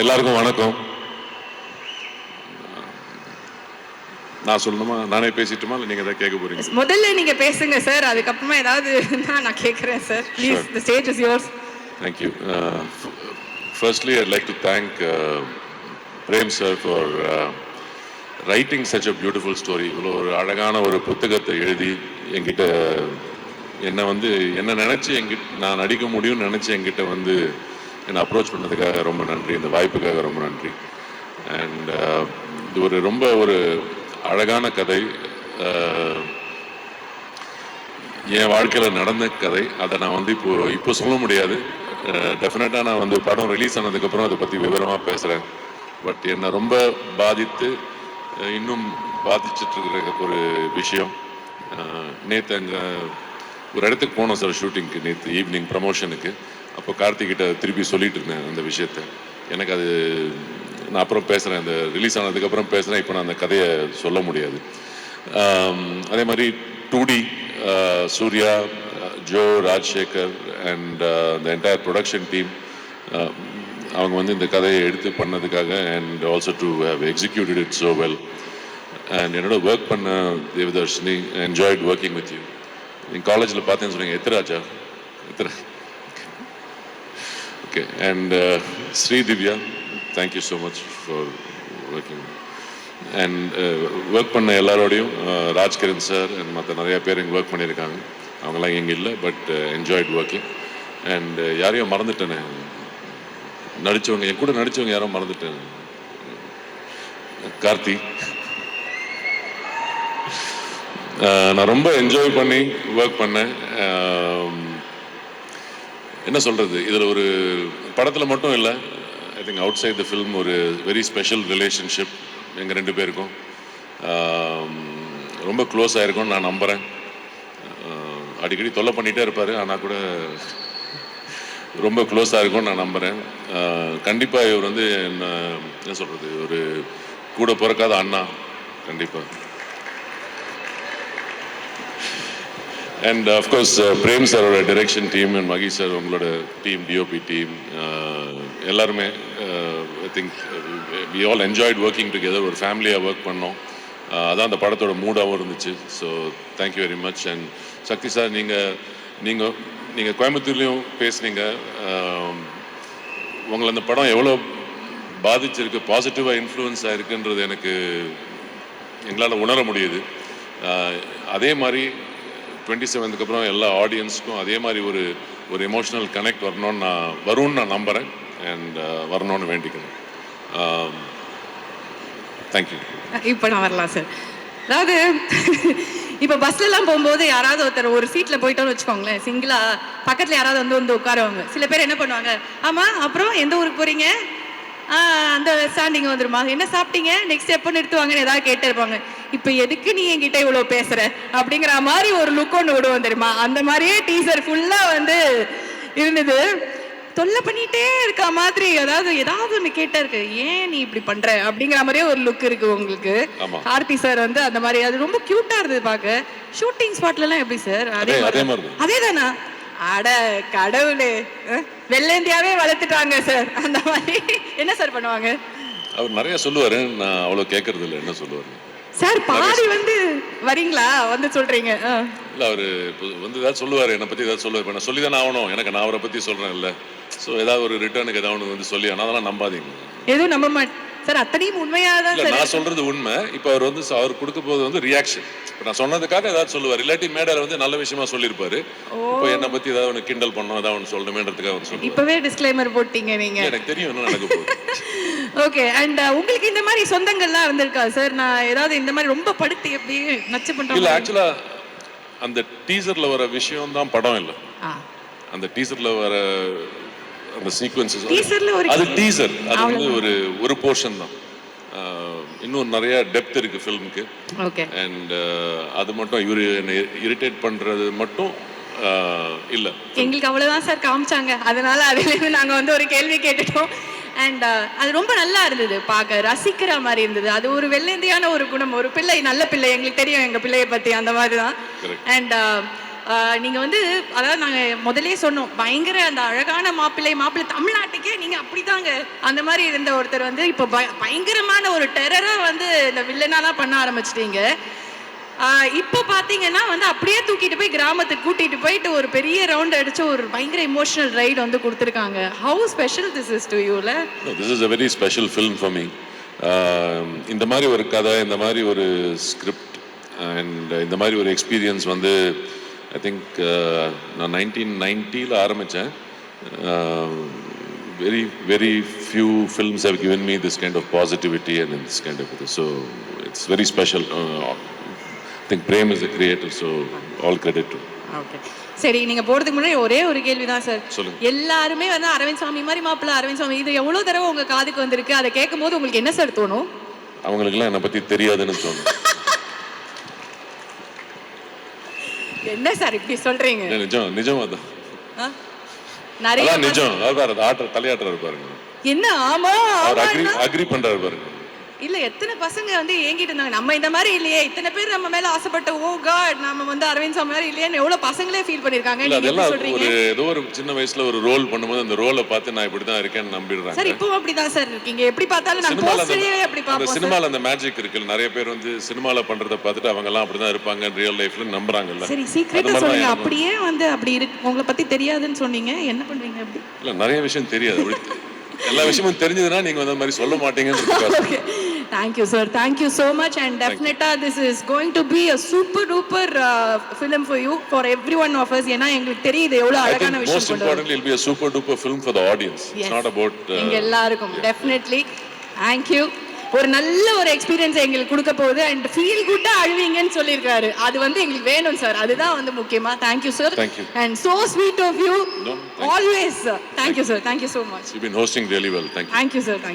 எல்லாருக்கும் வணக்கம். நான் சொல்லணுமா, நானே பேசிட்டுமா, இல்லை நீங்க ஏதாவது கேட்க போறீங்க? முதல்ல நீங்க பேசுங்க சார், அதுக்கப்புறமா ஏதாவது நான் கேட்குறேன் sir. Please, the stage is yours. Thank you. Firstly, I'd like to thank Prem sir for writing such a beautiful story. இவ்வளோ ஒரு அழகான ஒரு புத்தகத்தை எழுதி என்கிட்ட என்ன நினைச்சு நான் நடிக்க முடியும்னு நினைச்சு என்கிட்ட என்னை அப்ரோச் பண்ணதுக்காக ரொம்ப நன்றி. இந்த வாய்ப்புக்காக ரொம்ப நன்றி. அண்ட் இது ரொம்ப ஒரு அழகான கதை, என் வாழ்க்கையில் நடந்த கதை. அதை நான் இப்போ சொல்ல முடியாது. டெஃபினட்டாக நான் படம் ரிலீஸ் ஆனதுக்கப்புறம் அதை பற்றி விவரமாக பேசுகிறேன். பட் என்னை ரொம்ப பாதித்து இன்னும் பாதிச்சுட்டு இருக்கிற ஒரு விஷயம், நேற்று அங்கே ஒரு இடத்துக்கு போனோம் சார் ஷூட்டிங்க்கு, நேற்று ஈவினிங் ப்ரமோஷனுக்கு. அப்போ கார்த்திகிட்ட திருப்பி சொல்லிட்டு இருந்தேன் அந்த விஷயத்த. எனக்கு அது நான் அப்புறம் பேசுகிறேன், அந்த ரிலீஸ் ஆனதுக்கப்புறம் பேசுகிறேன். இப்போ நான் அந்த கதையை சொல்ல முடியாது. அதே மாதிரி 2D, Suriya, Jo, Rajsekar and the entire production team, அவங்க இந்த கதையை எடுத்து பண்ணதுக்காக, and also to have executed it so well. And என்னோட ஒர்க் பண்ண Devadarshini, enjoyed working with you. நீங்கள் காலேஜில் பார்த்தேன்னு சொன்னீங்க, எத்திராஜா okay. And Sri Divya, thank you so much for working. And work பண்ண எல்லாரோடையும், ராஜ்கிரண் சார் அண்ட் மற்ற நிறையா பேர் இங்கே ஒர்க் பண்ணியிருக்காங்க. அவங்களாம் இங்கே இல்லை, பட் என்ஜாய்ட் ஒர்க்கிங். அண்ட் யாரையும் மறந்துட்டேனே, நடித்தவங்க, என் கூட நடித்தவங்க யாரும் மறந்துட்டேன். கார்த்தி, நான் ரொம்ப என்ஜாய் பண்ணி ஒர்க் பண்ணேன். என்ன சொல்கிறது, இதில் ஒரு படத்தில் மட்டும் இல்லை, I think outside the film ஒரு வெரி ஸ்பெஷல் ரிலேஷன்ஷிப் எங்கள் ரெண்டு பேருக்கும். ரொம்ப க்ளோஸ் ஆகிருக்கும்னு நான் நம்புகிறேன். அடிக்கடி தொல்லை பண்ணிகிட்டே இருப்பார், ஆனால் கூட ரொம்ப க்ளோஸாக இருக்கும்னு நான் நம்புகிறேன். கண்டிப்பாக இவர் என்ன சொல்கிறது, ஒரு கூட பிறக்காத அண்ணா கண்டிப்பாக. அண்ட் அஃப்கோர்ஸ் பிரேம் சாரோட direction team and Mahi sir, உங்களோட டீம், டிஓபி டீம், எல்லாருமே I think we all enjoyed working together. ஒரு ஃபேமிலியாக ஒர்க் பண்ணோம். அதான் அந்த படத்தோட மூடாகவும் இருந்துச்சு. So thank you very much. And Sakthi sir, நீங்கள் கோயம்புத்தூர்லேயும் பேசுனீங்க. உங்களை அந்த படம் எவ்வளோ பாதிச்சிருக்கு, பாசிட்டிவாக இன்ஃப்ளூயன்ஸ் ஆகிருக்குன்றது எங்களால் உணர முடியுது. அதே மாதிரி 27க்கு அப்புறம் எல்லா ஆடியன்ஸுக்கும் அதே மாதிரி ஒரு எமோஷனல் கனெக்ட் வரும்னு நான் நம்புகிறேன். அண்ட் வரணும்னு வேண்டிக்கணும். தேங்க்யூ. இப்போ நான் வரலாம் சார். அதாவது இப்போ பஸ்லலாம் போகும்போது யாராவது ஒருத்தர் ஒரு சீட்டில் போயிட்டோன்னு வச்சுக்கோங்களேன், சிங்கிளாக பக்கத்தில் யாராவது வந்து உட்காருவாங்க. சில பேர் என்ன பண்ணுவாங்க, ஆமாம் அப்புறம் எந்த ஊருக்கு போகிறீங்க, அந்த ஸ்டாண்டிங் வந்துருமா, என்ன சாப்பிட்டீங்க, நெக்ஸ்ட் எப்போ நிறுத்துவாங்கன்னு ஏதாவது கேட்டு இருப்பாங்க. இப்போ எதுக்கு நீ என்கிட்ட இவ்வளோ பேசுகிற அப்படிங்கிற மாதிரி ஒரு லுக் ஒன்று விடுவோம் தெரியுமா. அந்த மாதிரியே டீசர் ஃபுல்லாக இருந்தது. தொல்லை பண்ணிகிட்டே இருக்க மாதிரி, ஏதாவது ஒன்று கேட்டே இருக்கு, ஏன் நீ இப்படி பண்ணுற அப்படிங்கிற மாதிரியே ஒரு லுக் இருக்கு உங்களுக்கு. கார்த்தி சார் அந்த மாதிரி, அது ரொம்ப க்யூட்டாக இருந்தது பார்க்க. ஷூட்டிங் ஸ்பாட்லலாம் எப்படி சார்? அதே தானா? அட கடவுளே, வெள்ளேந்தியாவே வளர்த்துட்டாங்க சார். அந்த மாதிரி என்ன சார் பண்ணுவாங்க? அவர் நிறைய சொல்லுவாரு, நான் அவ்வளோ கேட்கறது இல்லை. என்ன சொல்லுவாரு சார்? பாதி வரீங்களா சொல்றீங்க. இல்லை, அவர் ஏதாவது சொல்லுவார், என்னை பற்றி ஏதாவது சொல்லுவார். இப்போ நான் சொல்லி தானே ஆகணும், நான் அவரை பற்றி சொல்கிறேன் இல்லை. ஸோ ஏதாவது ஒரு ரிட்டர்னுக்கு ஏதாவது ஒன்று சொல்லி, ஆனால் அதெல்லாம் நம்பாதீங்க. எதுவும் நம்ப மாட்டேன் சார், அத்தனையும் உண்மையாக தான் சார். நான் சொல்றது உண்மை. இப்போ அவர் அவர் கொடுக்க போது ரியாக்ஷன். இப்போ நான் சொன்னதுக்காக ஏதாவது சொல்லுவார், இல்லாட்டி மேடையில் நல்ல விஷயமா சொல்லியிருப்பாரு. இப்போ என்னை பற்றி ஏதாவது ஒன்று கிண்டல் பண்ணோம், ஏதாவது ஒன்று சொல்லணுமேன்றதுக்காக சொல்லுவார். இப்போவே டிஸ்க்ளைமர் போட்டீங்க நீங்க. எனக்கு தெரியும் என்ன நடக்க போகுது. ஓகே. அண்ட் உங்களுக்கு இந்த மாதிரி சொந்தங்கள்லாம் வந்திருக்கா சார்? நான் ஏதாவது இந்த மாதிரி ரொம்ப படுத்தி எப்படி நச்சு பண்ணுறேன்? இல்லை, ஆக்சுவலா அந்த டீசர்ல வர விஷயம் தான் படம் இல்லை. அந்த டீசர்ல வர அந்த சீக்வென்சஸ், அது டீசர், அது ஒரு போர்ஷன் தான். இன்னும் நிறைய டெப்த் இருக்கு ஃபிலிமுக்கு. அண்ட் அது மட்டும் இவரு இரிட்டேட் பண்றது மட்டும் இல்லை. எங்களுக்கு அவ்வளவுதான் சார் காமிச்சாங்க. அதனால அதுலேருந்து நாங்கள் ஒரு கேள்வி கேட்டுட்டோம். அண்ட் அது ரொம்ப நல்லா இருந்தது, பார்க்க ரசிக்கிற மாதிரி இருந்தது. அது ஒரு வெள்ளேந்தியான ஒரு குணம், ஒரு பிள்ளை, நல்ல பிள்ளை. எங்களுக்கு தெரியும் எங்கள் பிள்ளையை பற்றி, அந்த மாதிரி தான். அண்ட் நீங்க வந்து அதாவது நாங்க முதல்லயே சொன்னோம் பயங்கர அந்த அழகான மாப்பிள்ளை தமிழ்நாட்டுக்கே நீங்க அப்படிதாங்க அந்த மாதிரி இருந்த ஒருத்தர் வந்து இப்போ பயங்கரமான ஒரு டெரரா வந்து இந்த வில்லனாலாம் பண்ண ஆரம்பிச்சிட்டீங்க. இப்போ பாத்தீங்கன்னா வந்து அப்படியே தூக்கிட்டு போய் கிராமத்துக்கு கூட்டிட்டு போயிட்டு ஒரு பெரிய ரவுண்ட் அடிச்சு ஒரு பயங்கர இமோஷனல் ரைடு வந்து கொடுத்துருக்காங்க. How special this is to யூல? This is a very special film for me. இந்த மாதிரி ஒரு கதை, இந்த மாதிரி ஒரு ஸ்கிரிப்ட் அண்ட் இந்த மாதிரி ஒரு எக்ஸ்பீரியன்ஸ் வந்து ஐ திங்க் நான் 1990 ஆரம்பித்தேன். very few films have given me this kind of positivity and this kind of this. So it's very special. I think Prem is the creator, so all credit to. Okay சரி, நீங்க போறதுக்கு முன்னாடி ஒரே ஒரு கேள்விதான் sir. சொல்லுங்க. எல்லாருமே வந்து அரவிந்த் சாமி மாதிரி மாப்பிள்ள அரவிந்த் சாமி, இது எவ்வளவு தடவை உங்க காதுக்கு வந்திருக்கு? அதை கேட்கும் போது உங்களுக்கு என்ன சார் தோணும்? அவங்களுக்குலாம் என்னை பத்தி தெரியாதுன்னு தோணும். என்ன சார் இப்படி சொல்றீங்க? நிஜம் அதான். நிறைய நிஜம் அதான் தலையாட்டுறாரு பாருங்க. என்ன ஆமா அக்ரி பண்றாரு பாருங்க. இல்ல எத்தனை பசங்க வந்து ஏங்கிட்டு இருந்தாங்க, நம்ம இந்த மாதிரி இல்லையே, இத்தனை பேர் நம்ம மேல ஆசைப்பட்ட, ஓ காட் நம்ம வந்து அரவிந்த் சாமி மாதிரி இல்லையேன்னு எவ்வளவு பசங்களே ஃபீல் பண்ணிருக்காங்க. அதெல்லாம் ஒரு ஏதோ ஒரு சின்ன வயசுல ஒரு ரோல் பண்ணும்போது அந்த ரோலை பார்த்து நான் இப்படிதான் இருக்கேன்னு நம்பிடுறாங்க. சார் இப்போ அப்படிதான் சார் இருக்கீங்க, எப்படி பார்த்தாலும் நான் போஸ்டரே அப்படி பாப்போம். சினிமால அந்த மேஜிக் இருக்குல்ல, நிறைய பேர் வந்து சினிமால பண்றத பார்த்துட்டு அவங்க எல்லாம் அப்படிதான் இருப்பாங்க ரியல் லைஃப்ல நம்புறாங்கல்ல. சரி சீக்ரெட்டா சொல்லுங்க, அப்படியே வந்து அப்படி இருக்கு உங்களை பத்தி தெரியாதுன்னு சொன்னீங்க, என்ன பண்றீங்க அப்படி? இல்ல நிறைய விஷயம் தெரியாது, அப்படி எல்லா விஷயமும் தெரிஞ்சதுன்னா நீங்க அந்த மாதிரி சொல்ல மாட்டீங்கன்னு. Thank you sir, thank you so much, and definitely this is going to be a super duper film for you, for every one of us. ஏனா எங்களுக்கு தெரியுது எவ்வளவு அழகான விஷயம். Most importantly it will be a super duper film for the audience. It's not about எங்க எல்லாருக்கும். Definitely thank you. ஒரு நல்ல ஒரு எக்ஸ்பீரியன்ஸ் எங்களுக்கு கொடுக்க போகுது அண்ட் ஃபீல் குட்டா அழுவீங்கன்னு சொல்லியிருக்காரு, அது வந்து எங்களுக்கு வேணும் சார், அதுதான் வந்து முக்கியமா. Thank you sir, and so sweet of you always. Thank you sir, thank you so much. You've been hosting really well. Thank you. Thank you sir, thank you.